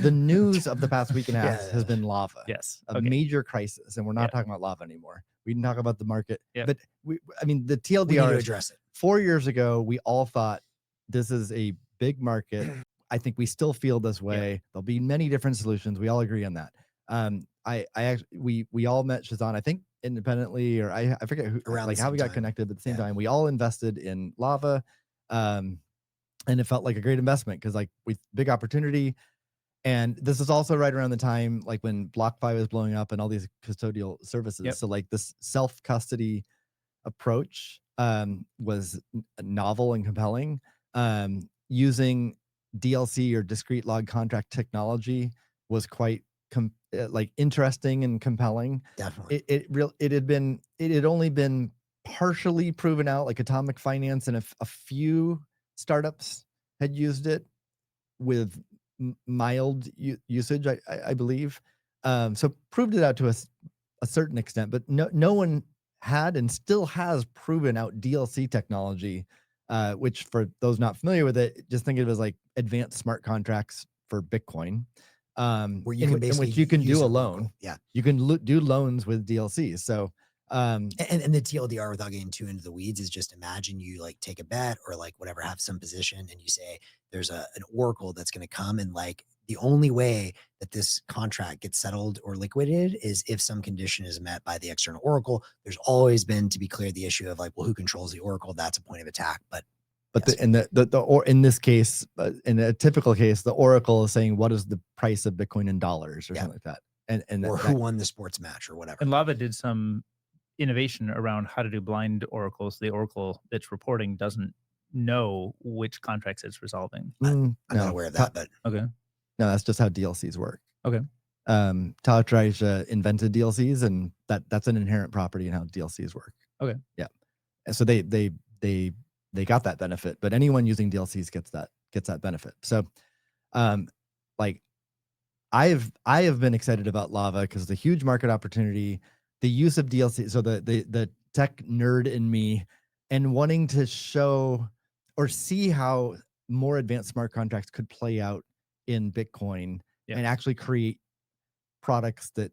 the news of the past week and a half Yeah. has been lava. Yes. A Okay. major crisis, and we're not Yeah. talking about lava anymore. We didn't talk about the market, Yeah. but the We need to TLDR is address it. 4 years ago, we all thought this is a big market. I think we still feel this way. There'll be many different solutions. We all agree on that. I actually, we all met Shazan, I think independently, or I forget who, Around like the how same we got time. connected, but at the same Yeah. time, we all invested in lava. And it felt like a great investment because like we big opportunity. And this is also right around the time like when BlockFi was blowing up and all these custodial services. Yep. So like this self-custody approach was novel and compelling. Using DLC or discrete log contract technology was quite like interesting and compelling. Definitely. It had only been partially proven out, like Atomic Finance and a few startups had used it with mild usage, I believe. So proved it out to a certain extent, but no one had and still has proven out DLC technology, which for those not familiar with it, just think of it as like advanced smart contracts for Bitcoin, Where you can in which you can use do a it loan. local. Yeah. You can do loans with DLCs. So and the TLDR, without getting too into the weeds, is just imagine you like take a bet or like whatever, have some position, and you say there's an oracle that's going to come, and like the only way that this contract gets settled or liquidated is if some condition is met by the external oracle. There's always been, to be clear, the issue of like, well, who controls the oracle? That's a point of attack. But yes. In this case, in a typical case, the oracle is saying what is the price of Bitcoin in dollars or something like that, and or who won the sports match or whatever. And Lava did some innovation around how to do blind oracles. The oracle that's reporting doesn't know which contracts it's resolving. I'm not aware of that, but okay. No, that's just how DLCs work. Okay. Taotraja invented DLCs, and that's an inherent property in how DLCs work. Okay. Yeah. And so they got that benefit, but anyone using DLCs gets that benefit. So like I have been excited about Lava because the huge market opportunity, the use of DLC. So the tech nerd in me and wanting to show or see how more advanced smart contracts could play out in Bitcoin and actually create products that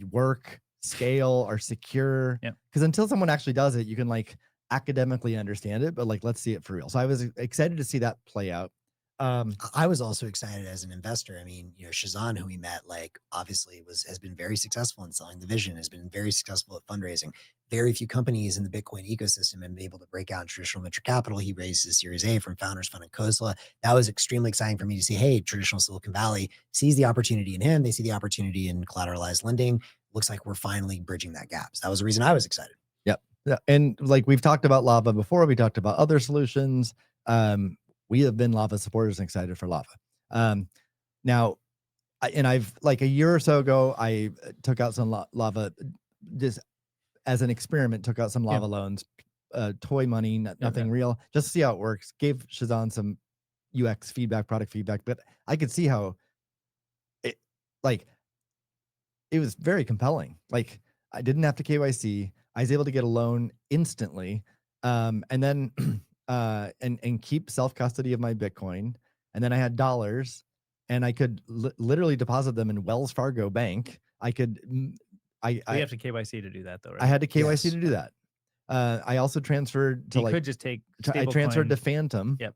work, scale, are secure. Because until someone actually does it, you can like academically understand it, but like let's see it for real. So I was excited to see that play out. I was also excited as an investor. I mean, you know, Shazan, who we met, like obviously has been very successful in selling the vision, has been very successful at fundraising. Very few companies in the Bitcoin ecosystem have been able to break out in traditional venture capital. He raised his Series A from Founders Fund and Kozla. That was extremely exciting for me to see. Hey, traditional Silicon Valley sees the opportunity in him. They see the opportunity in collateralized lending. Looks like we're finally bridging that gap. So that was the reason I was excited. Yep. Yeah. And like we've talked about Lava before, we talked about other solutions. We have been Lava supporters and excited for Lava. Now, I've like a year or so ago, I took out some Lava just as an experiment, took out some Lava loans, toy money, nothing real, just to see how it works. Gave Shazan some UX feedback, product feedback, but I could see how it was very compelling. Like I didn't have to KYC. I was able to get a loan instantly. And then and keep self-custody of my Bitcoin. And then I had dollars and I could literally deposit them in Wells Fargo Bank. I could, you have to KYC to do that though, right? I had to KYC to do that. I also transferred to could just take I transferred to Phantom. Yep.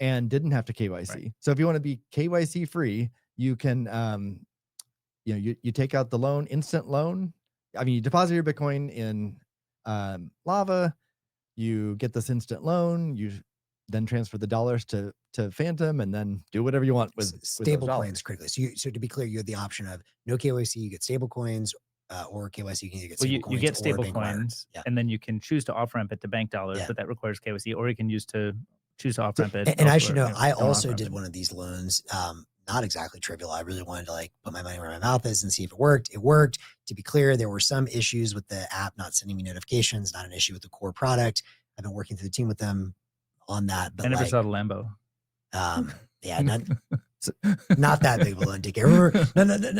And didn't have to KYC. Right. So if you want to be KYC free, you can, you take out the loan, instant loan. I mean, you deposit your Bitcoin in Lava, you get this instant loan, you then transfer the dollars to Phantom, and then do whatever you want with stable coins quickly. So to be clear, you have the option of no KYC, you get stable coins, or KYC, you can either get stable coins. You get stable coins, and then you can choose to off ramp it to bank dollars, but that requires KYC, or you can choose to off ramp it. And I should know, I also did one of these loans. Not exactly trivial. I really wanted to like put my money where my mouth is and see if it worked. It worked. To be clear, there were some issues with the app not sending me notifications, not an issue with the core product. I've been working through the team with them on that. But I never saw the Lambo. Yeah, Not that big of a loan ticket. Remember,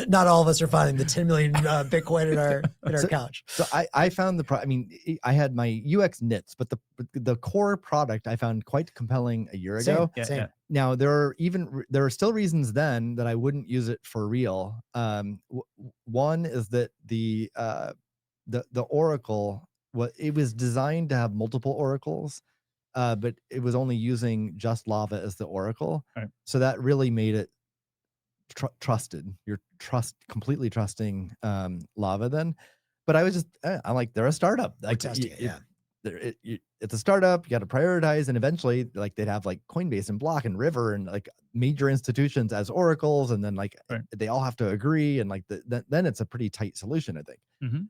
not all of us are finding the 10 million Bitcoin in our couch. So I found I mean, I had my UX nits, but the core product I found quite compelling a year ago. Same. Now there are still reasons then that I wouldn't use it for real. One is that the Oracle, it was designed to have multiple oracles, but it was only using just Lava as the oracle. Right. So that really made it trusted. You're completely trusting Lava then. But I was just, I'm like, they're a startup. Like, testing it, yeah. It's a startup. You got to prioritize, and eventually, like, they'd have like Coinbase and Block and River and like major institutions as oracles, and then like they all have to agree, and like then it's a pretty tight solution, I think.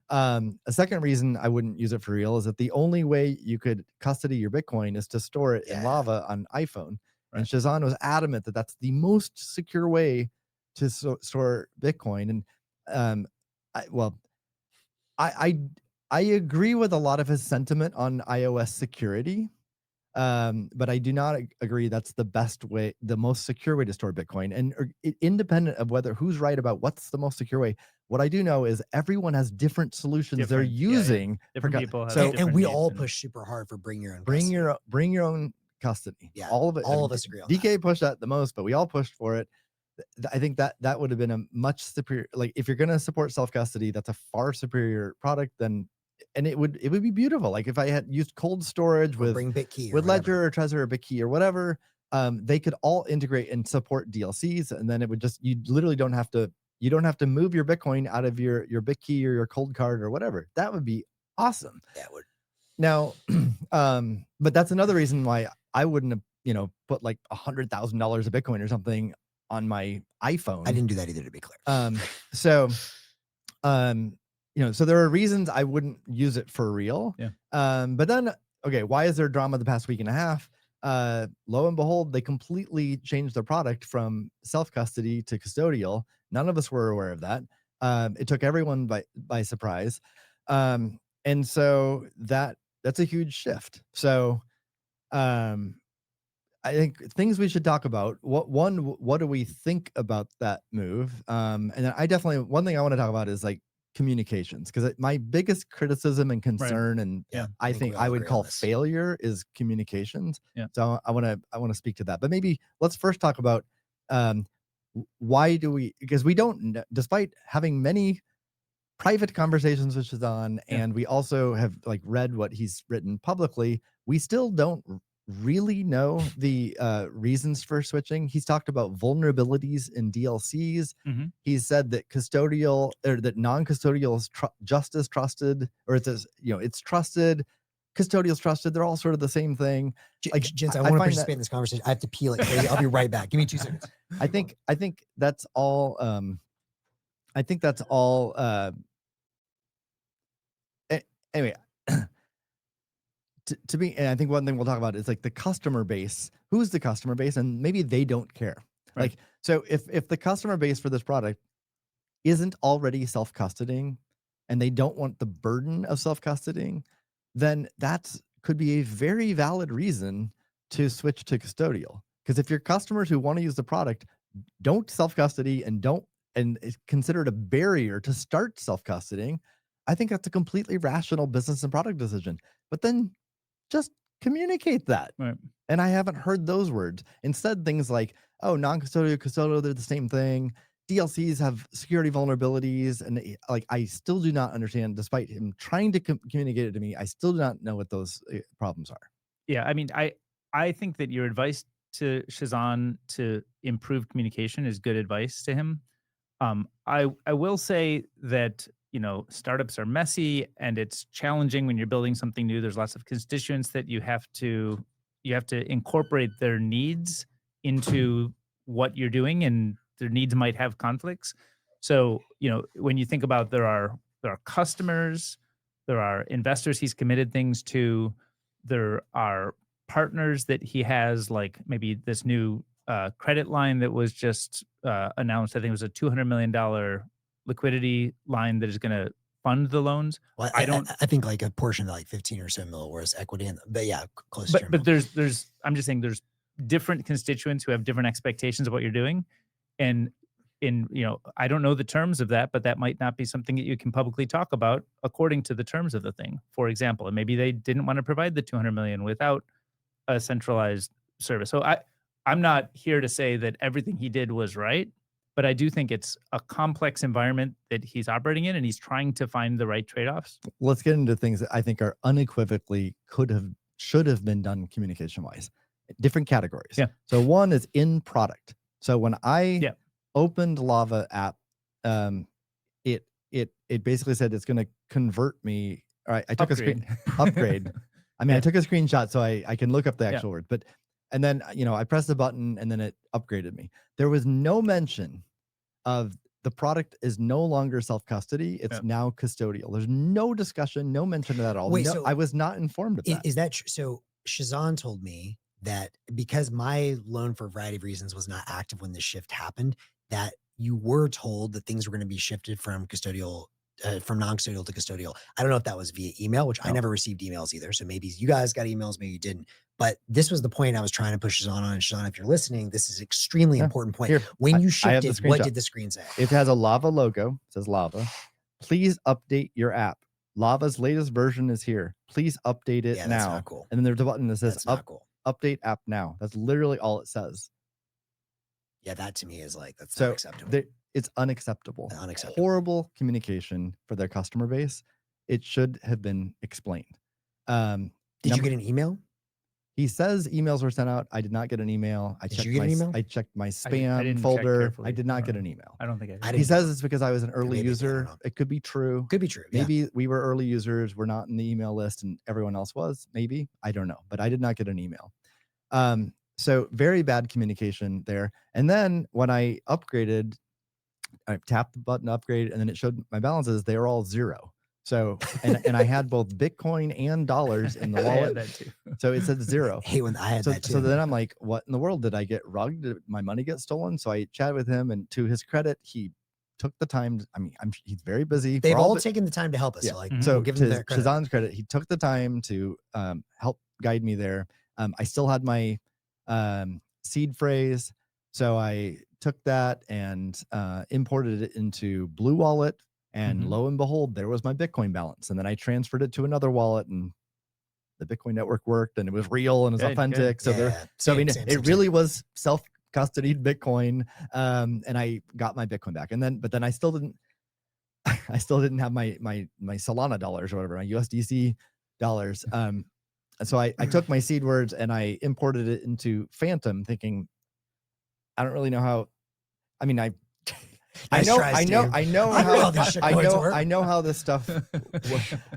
A second reason I wouldn't use it for real is that the only way you could custody your Bitcoin is to store it in Lava on iPhone. And Shazan was adamant that that's the most secure way to store Bitcoin. And I agree with a lot of his sentiment on iOS security, but I do not agree that's the best way, the most secure way to store Bitcoin. And independent of who's right about what's the most secure way, what I do know is everyone has different solutions they're using. Different people have and we all push super hard for bring your own custody. Bring your own custody. Yeah, all of it. All of us agree on DK pushed that the most, but we all pushed for it. I think that would have been a much superior, like, if you're going to support self-custody, that's a far superior product than, and it would be beautiful. Like if I had used cold storage with Ledger or Trezor or Bitkey or whatever, they could all integrate and support DLCs. And then it would just, you literally don't have to move your Bitcoin out of your Bitkey or your cold card or whatever. That would be awesome. That would. Now, but that's another reason why I wouldn't have, put like $100,000 of Bitcoin or something on my iPhone. I didn't do that either, to be clear. So there are reasons I wouldn't use it for real. Yeah. But then, okay, why is there drama the past week and a half? Lo and behold, they completely changed their product from self-custody to custodial. None of us were aware of that. It took everyone by surprise. And so that's a huge shift. So, I think things we should talk about. What do we think about that move? And then one thing I want to talk about is like communications, because my biggest criticism and concern, and I think I would call failure, is communications. Yeah. So I want to speak to that, but maybe let's first talk about because we don't, despite having many private conversations with Shazan, and we also have like read what he's written publicly, we still don't really know the reasons for switching. He's talked about vulnerabilities in DLCs. He's said that custodial or that non-custodial is just as trusted, or it's trusted. Custodial's trusted. They're all sort of the same thing. Like, Gents, I want to participate in this conversation. I have to pee like crazy. I'll be right back. Give me 2 seconds. I think that's all. Anyway. To me, and I think one thing we'll talk about is like the customer base. Who's the customer base? And maybe they don't care. Right. Like, so if the customer base for this product isn't already self-custodying and they don't want the burden of self-custodying, then could be a very valid reason to switch to custodial. Because if your customers who want to use the product don't self-custody and consider it a barrier to start self-custodying, I think that's a completely rational business and product decision. But then just communicate that. Right. And I haven't heard those words. Instead, things like, oh, non-custodial, custodial, they're the same thing. DLCs have security vulnerabilities. And like, I still do not understand, despite him trying to communicate it to me, I still do not know what those problems are. Yeah. I mean, I think that your advice to Shazan to improve communication is good advice to him. I will say that, startups are messy and it's challenging when you're building something new. There's lots of constituents that you have to incorporate their needs into what you're doing, and their needs might have conflicts. So, when you think about there are customers, there are investors he's committed things to, there are partners that he has, like maybe this new credit line that was just announced. I think it was a $200 million liquidity line that is going to fund the loans. Well, I think like a portion of like 15 or so mil was equity, but yeah, close to. But there's I'm just saying there's different constituents who have different expectations of what you're doing. And I don't know the terms of that, but that might not be something that you can publicly talk about according to the terms of the thing, for example. And maybe they didn't want to provide the 200 million without a centralized service. So I'm not here to say that everything he did was right, but I do think it's a complex environment that he's operating in, and he's trying to find the right trade-offs. Let's get into things that I think are unequivocally should have been done communication wise. Different categories. Yeah. So one is in product. So when I Yeah. opened Lava app, it basically said it's going to convert me. All right, I took Upgrade. upgrade. I mean, Yeah. I took a screenshot so I can look up the Yeah. actual word, but and then I pressed the button and then it upgraded me. There was no mention of the product is no longer self-custody. It's Yeah. now custodial. There's no discussion, no mention of that at all. Wait, No, so I was not informed of that. Is that so? Shazan told me that because my loan, for a variety of reasons, was not active when the shift happened, that you were told that things were going to be shifted from custodial, from non-custodial to custodial. I don't know if that was via email, which I No. never received emails either. So maybe you guys got emails, maybe you didn't. But this was the point I was trying to push Shazan on. And Shazan, if you're listening, this is an extremely Yeah. important point. Here, When you I have the shifted, what screenshot. did the screen say? It has a Lava logo. It says Lava. Please update your app. Lava's latest version is here. Please update it Yeah, now. that's not cool. And then there's a button that says That's not cool. update app now. That's literally all it says. Yeah, that to me is like, that's So not acceptable. it's unacceptable. Unacceptable. Horrible communication for their customer base. It should have been explained. Did you get an email? He says emails were sent out. I did not get an email. Did you get an email? I checked my I spam didn't check folder. carefully. I did not get an email. I don't think I did. I He didn't says know. it's because I was an early Maybe, I don't user. know. It could be true. Could be true. Yeah. Maybe we were early users. We're not in the email list and everyone else was. Maybe. I don't know. But I did not get an email. So very bad communication there. And then when I upgraded, I tapped the button upgrade and then it showed my balances. They were all zero. So, and I had both Bitcoin and dollars in the I had wallet. that too. So it said zero. Hey, when I had that too. So then I'm like, what in the world? Did I get rugged? Did my money get stolen? So I chatted with him, and to his credit, he took the time. He's very busy. They've all taken the time to help us. Yeah. So like, So give to them their credit. Shazan's credit, he took the time to help guide me there. I still had my seed phrase. So I took that and imported it into Blue Wallet. And lo and behold, there was my Bitcoin balance. And then I transferred it to another wallet and the Bitcoin network worked and it was real and it's authentic. So I mean, it really was self-custodied Bitcoin. And I got my Bitcoin back. But then I still didn't have my Solana dollars or whatever, my USDC dollars. So I took my seed words and I imported it into Phantom thinking, I don't really know how, I mean, I know how this stuff.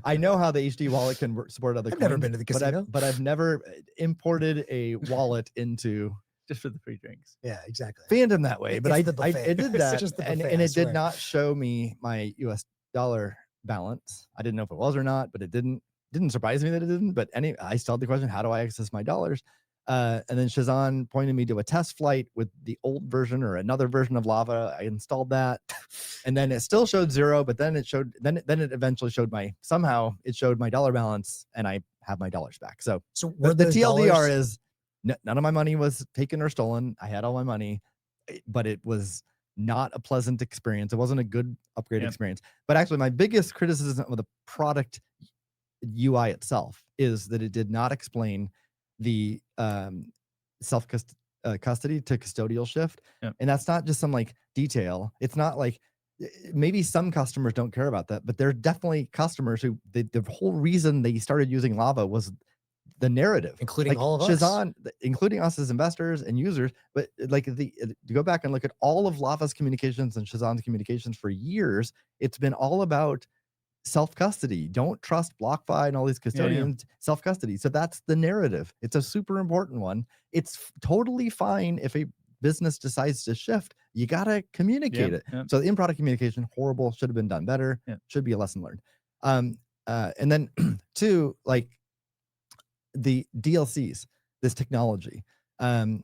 I know how the HD wallet can support other. I've never been to the casino, but I've never imported a wallet into just for the free drinks. Yeah, exactly. Phantom that way, but I did that, just and it did not show me my US dollar balance. I didn't know if it was or not, but it didn't surprise me that it didn't. But I still had the question: how do I access my dollars? And then Shazan pointed me to a test flight with the old version or another version of Lava. I installed that, and then it still showed zero. But then it eventually showed my dollar balance, and I have my dollars back. So the TLDR is none of my money was taken or stolen. I had all my money, but it was not a pleasant experience. It wasn't a good upgrade experience. But actually, my biggest criticism of the product UI itself is that it did not explain the self custody to custodial shift. And that's not just some like detail. It's not like maybe some customers don't care about that, but there are definitely customers who the whole reason they started using Lava was the narrative, including like all of Shazan, including us as investors and users. But like to go back and look at all of Lava's communications and Shazan's communications for years, it's been all about self-custody. Don't trust BlockFi and all these custodians. Self-custody. So that's the narrative. It's a super important one. It's totally fine if a business decides to shift. You gotta communicate it. So the in-product communication, horrible, should have been done better. Should be a lesson learned. And then two, like the DLCs, this technology.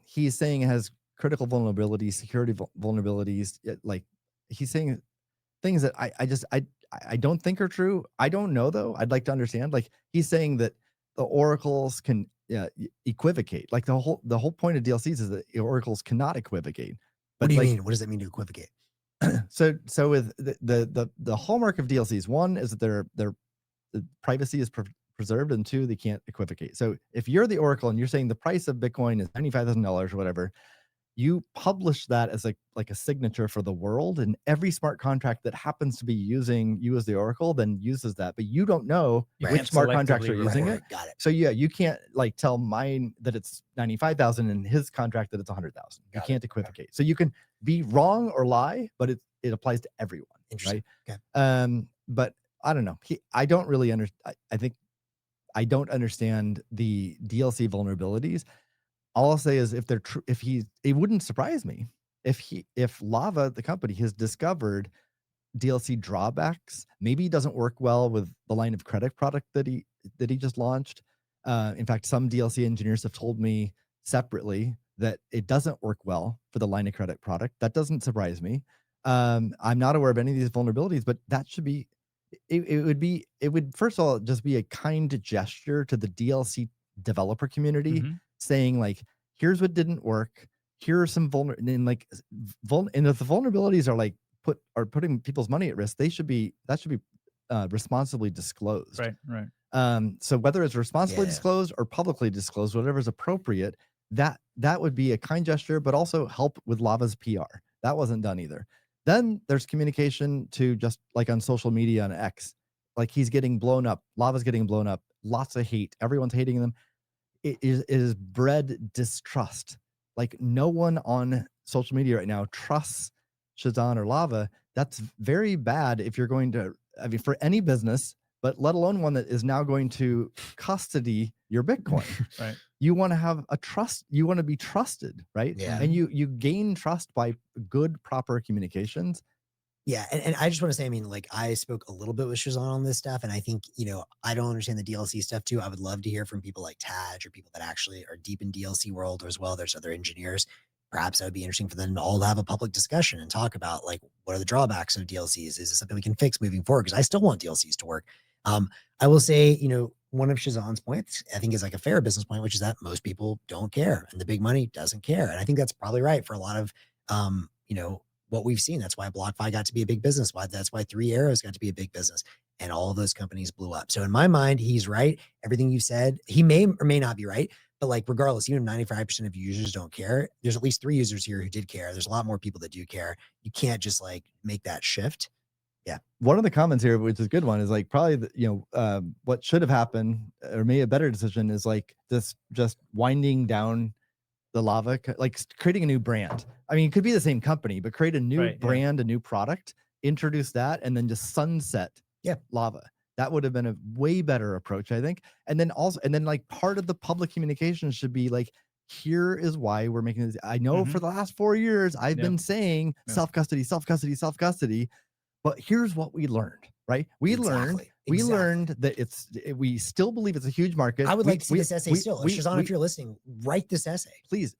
He's saying it has critical vulnerabilities, security vulnerabilities. Like he's saying things that I don't think are true. I don't know though. I'd like to understand. Like he's saying that the oracles can equivocate. Like the whole point of DLCs is that oracles cannot equivocate. What do you like, mean? What does that mean to equivocate? so with the hallmark of DLCs, one is that the privacy is preserved, and two, they can't equivocate. So if you're the Oracle and you're saying the price of Bitcoin is $95,000 or whatever, you publish that as like a signature for the world, and every smart contract that happens to be using you as the Oracle then uses that, but you don't know You which can't smart contracts are selectively using report. it. Got it. So yeah, you can't like tell mine that it's 95,000 and his contract that it's 100,000. You can't equivocate. So you can be wrong or lie, but it applies to everyone. Interesting. Right? Okay. But I don't know. I don't really understand. I think I don't understand the DLC vulnerabilities. All I'll say is if they're true, it wouldn't surprise me if Lava, the company, has discovered DLC drawbacks. Maybe he doesn't work well with the line of credit product that he just launched. In fact, some DLC engineers have told me separately that it doesn't work well for the line of credit product. That doesn't surprise me. I'm not aware of any of these vulnerabilities, but that should be. It would first of all just be a kind gesture to the DLC developer community, saying like, here's what didn't work. Here are some and if the vulnerabilities are like putting people's money at risk, that should be responsibly disclosed. Right. So whether it's responsibly disclosed or publicly disclosed, whatever is appropriate, that would be a kind gesture, but also help with Lava's PR. That wasn't done either. Then there's communication to just like on social media on X, like he's getting blown up. Lava's getting blown up. Lots of hate. Everyone's hating them. It is bred distrust. Like no one on social media right now trusts Shazan or Lava. That's very bad if you're going to, I mean, for any business, but let alone one that is now going to custody your Bitcoin. Right. You want to have a trust. You want to be trusted, right? Yeah. And you gain trust by good, proper communications. Yeah, and I just want to say, I mean, like I spoke a little bit with Shazan on this stuff, and I think, I don't understand the DLC stuff too. I would love to hear from people like Taj or people that actually are deep in DLC world as well. There's other engineers. Perhaps that would be interesting for them all to have a public discussion and talk about like what are the drawbacks of DLCs? Is this something we can fix moving forward? Because I still want DLCs to work. I will say, one of Shazan's points, I think, is like a fair business point, which is that most people don't care and the big money doesn't care. And I think that's probably right for a lot of, what we've seen. That's why BlockFi got to be a big business. That's why 3 Arrows got to be a big business. And all of those companies blew up. So in my mind, he's right. Everything you said, he may or may not be right. But like, regardless, even 95% of users don't care. There's at least 3 users here who did care. There's a lot more people that do care. You can't just like make that shift. Yeah. One of the comments here, which is a good one, is like probably what should have happened or made a better decision is like this just winding down the Lava, like creating a new brand. I mean, it could be the same company, but create a new brand, a new product, introduce that, and then just sunset Lava. That would have been a way better approach, I think. And then like part of the public communication should be like, here is why we're making this. I know for the last 4 years, I've been saying self-custody, self-custody, self-custody, but here's what we learned, right? We learned that we still believe it's a huge market. I would like to see this essay still. Shazan, if you're listening, write this essay. Please.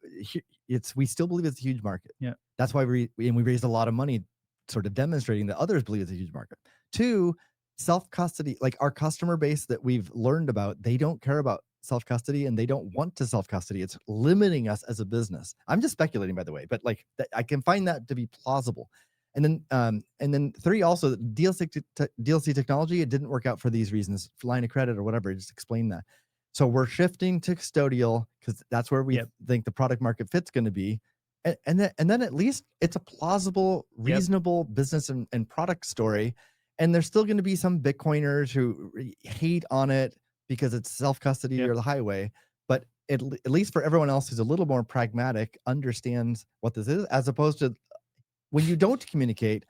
We still believe it's a huge market. Yeah. That's why we raised a lot of money sort of demonstrating that others believe it's a huge market. 2, self-custody, like our customer base that we've learned about, they don't care about self-custody and they don't want to self-custody. It's limiting us as a business. I'm just speculating, by the way, but like I can find that to be plausible. And then 3, also DLC technology, it didn't work out for these reasons, for line of credit or whatever. Just explain that. So we're shifting to custodial because that's where we think the product market fit's going to be. And then at least it's a plausible, reasonable business and product story. And there's still going to be some Bitcoiners who hate on it because it's self-custody or the highway. But at least for everyone else who's a little more pragmatic, understands what this is, as opposed to when you don't communicate,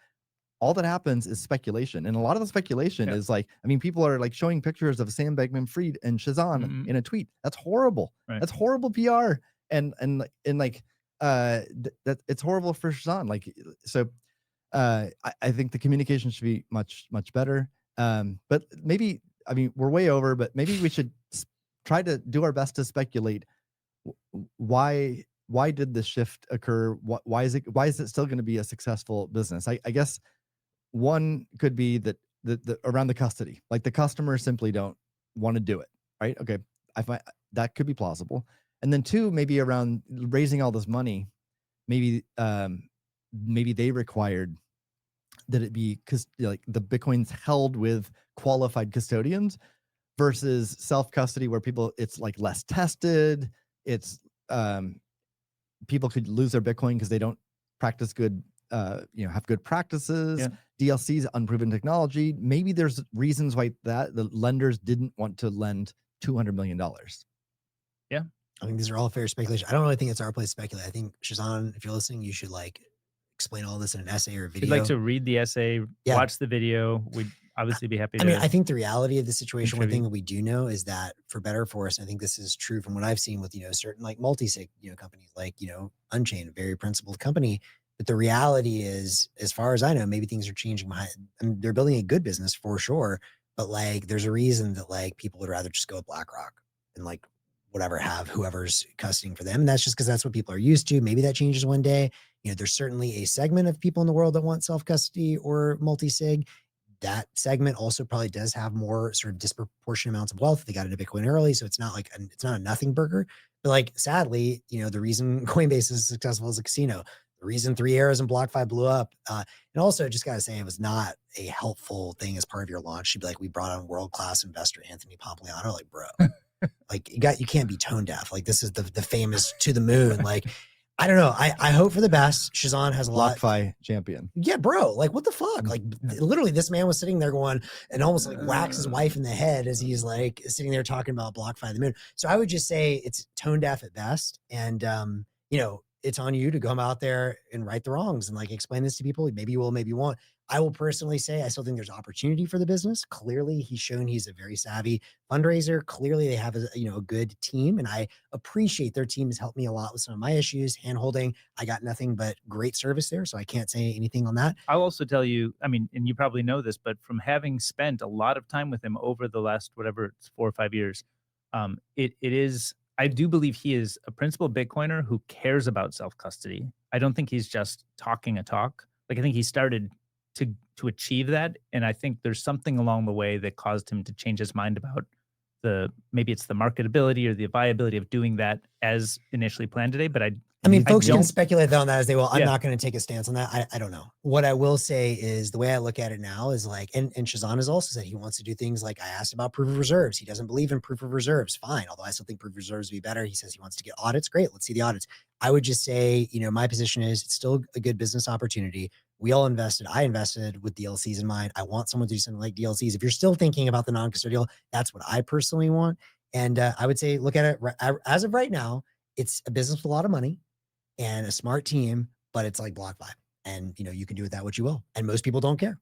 all that happens is speculation. And a lot of the speculation is like, I mean, people are like showing pictures of Sam Bankman-Fried and Shazan in a tweet. That's horrible. Right. That's horrible PR. And like, that it's horrible for Shazan. Like, so I think the communication should be much, much better. But maybe, I mean, we're way over, but maybe we should try to do our best to speculate why did this shift occur? Why is it still going to be a successful business? I guess one could be that the around the custody, like the customers simply don't want to do it, right? Okay, I find that could be plausible. And then 2, maybe around raising all this money, maybe maybe they required that it be because like the Bitcoin's held with qualified custodians versus self custody where people it's like less tested. It's people could lose their Bitcoin because they don't practice good, have good practices. Yeah. DLC's unproven technology. Maybe there's reasons why that the lenders didn't want to lend $200 million. Yeah. I think these are all fair speculation. I don't really think it's our place to speculate. I think Shazan, if you're listening, you should like explain all this in an essay or a If video. you'd like to read the essay, Yeah. watch the video, we'd obviously be happy to. I mean, I think the reality of the situation, one thing contribute. that we do know is that for better or for worse, I think this is true from what I've seen with, certain like multi-sig, companies like, Unchained, a very principled company. But the reality is, as far as I know, maybe things are changing behind. I mean, they're building a good business for sure, but like, there's a reason that like people would rather just go with BlackRock and like whatever have whoever's custodying for them. And that's just because that's what people are used to. Maybe that changes one day. There's certainly a segment of people in the world that want self-custody or multi-sig. That segment also probably does have more sort of disproportionate amounts of wealth. They got into Bitcoin early, so it's not like it's not a nothing burger. But like, sadly, the reason Coinbase is successful as a casino, the reason 3 Arrows and BlockFi blew up, and also just gotta say, it was not a helpful thing as part of your launch. You'd be like, we brought on world-class investor Anthony Pompliano, like, bro, like you can't be tone deaf. Like this is the famous to the moon. Like, I don't know. I hope for the best. Shazan has a lot. BlockFi champion. Yeah, bro. Like, what the fuck? Like, literally, this man was sitting there going and almost like whacks his wife in the head as he's like sitting there talking about BlockFi the moon. So I would just say it's tone deaf at best. And, it's on you to come out there and right the wrongs and like explain this to people. Maybe you will, maybe you won't. I will personally say I still think there's opportunity for the business. Clearly, he's shown he's a very savvy fundraiser. Clearly, they have a good team, and I appreciate their team has helped me a lot with some of my issues, hand holding. I got nothing but great service there, so I can't say anything on that. I'll also tell you, I mean, and you probably know this, but from having spent a lot of time with him over the last whatever it's 4 or 5 years, it is. I do believe he is a principal Bitcoiner who cares about self custody. I don't think he's just talking a talk. Like I think he started to achieve that, and I think there's something along the way that caused him to change his mind about maybe it's the marketability or the viability of doing that as initially planned today. But I mean, folks can speculate on that as they will. I'm Yeah. not going to take a stance on that. I don't know. What I will say is the way I look at it now is like, and Shazan has also said he wants to do things like I asked about proof of reserves. He doesn't believe in proof of reserves. Fine. Although I still think proof of reserves would be better. He says he wants to get audits. Great. Let's see the audits. I would just say, my position is it's still a good business opportunity. We all invested. I invested with DLCs in mind. I want someone to do something like DLCs. If you're still thinking about the non-custodial, that's what I personally want. And I would say, look at it as of right now. It's a business with a lot of money and a smart team, but it's like BlockFi. And, you can do with that what you will. And most people don't care.